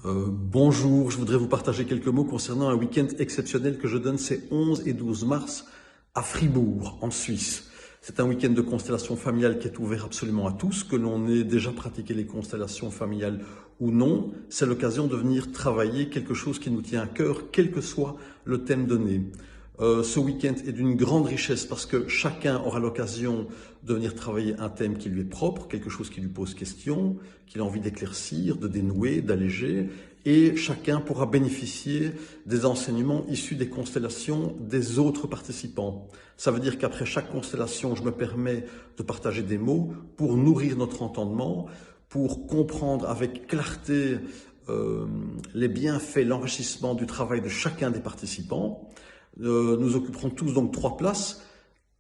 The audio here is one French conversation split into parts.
Bonjour, je voudrais vous partager quelques mots concernant un week-end exceptionnel que je donne ces 11 et 12 mars à Fribourg, en Suisse. C'est un week-end de constellation familiale qui est ouvert absolument à tous, que l'on ait déjà pratiqué les constellations familiales ou non. C'est l'occasion de venir travailler quelque chose qui nous tient à cœur, quel que soit le thème donné. Ce week-end est d'une grande richesse parce que chacun aura l'occasion de venir travailler un thème qui lui est propre, quelque chose qui lui pose question, qu'il a envie d'éclaircir, de dénouer, d'alléger, et chacun pourra bénéficier des enseignements issus des constellations des autres participants. Ça veut dire qu'après chaque constellation, je me permets de partager des mots pour nourrir notre entendement, pour comprendre avec clarté les bienfaits, l'enrichissement du travail de chacun des participants. Nous occuperons tous donc 3 places,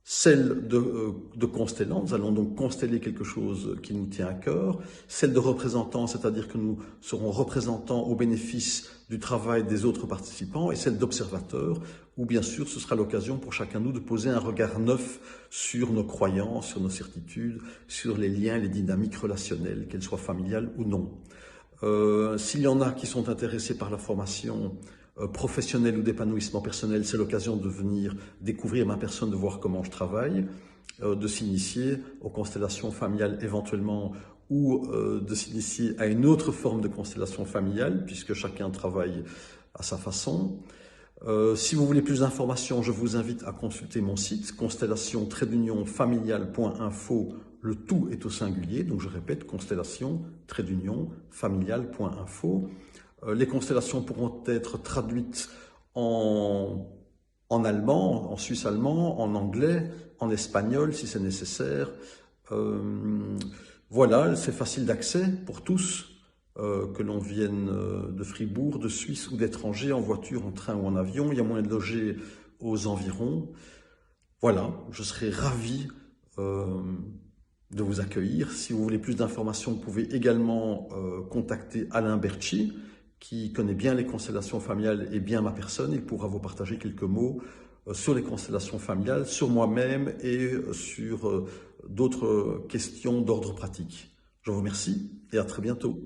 celle de constellant, nous allons donc consteller quelque chose qui nous tient à cœur, celle de représentant, c'est-à-dire que nous serons représentants au bénéfice du travail des autres participants, et celle d'observateur, où bien sûr ce sera l'occasion pour chacun de nous de poser un regard neuf sur nos croyances, sur nos certitudes, sur les liens, les dynamiques relationnelles, qu'elles soient familiales ou non. S'il y en a qui sont intéressés par la formation professionnel ou d'épanouissement personnel, c'est l'occasion de venir découvrir ma personne, de voir comment je travaille, de s'initier aux constellations familiales éventuellement ou de s'initier à une autre forme de constellation familiale puisque chacun travaille à sa façon. Si vous voulez plus d'informations, je vous invite à consulter mon site constellation-familiale.info. Le tout est au singulier, donc je répète, constellation-familiale.info. Les constellations pourront être traduites en allemand, en suisse allemand, en anglais, en espagnol si c'est nécessaire. Voilà, c'est facile d'accès pour tous, que l'on vienne de Fribourg, de Suisse ou d'étrangers, en voiture, en train ou en avion. Il y a moyen de loger aux environs. Voilà, je serai ravi de vous accueillir. Si vous voulez plus d'informations, vous pouvez également contacter Alain Bertschy, qui connaît bien les constellations familiales et bien ma personne. Il pourra vous partager quelques mots sur les constellations familiales, sur moi-même et sur d'autres questions d'ordre pratique. Je vous remercie et à très bientôt.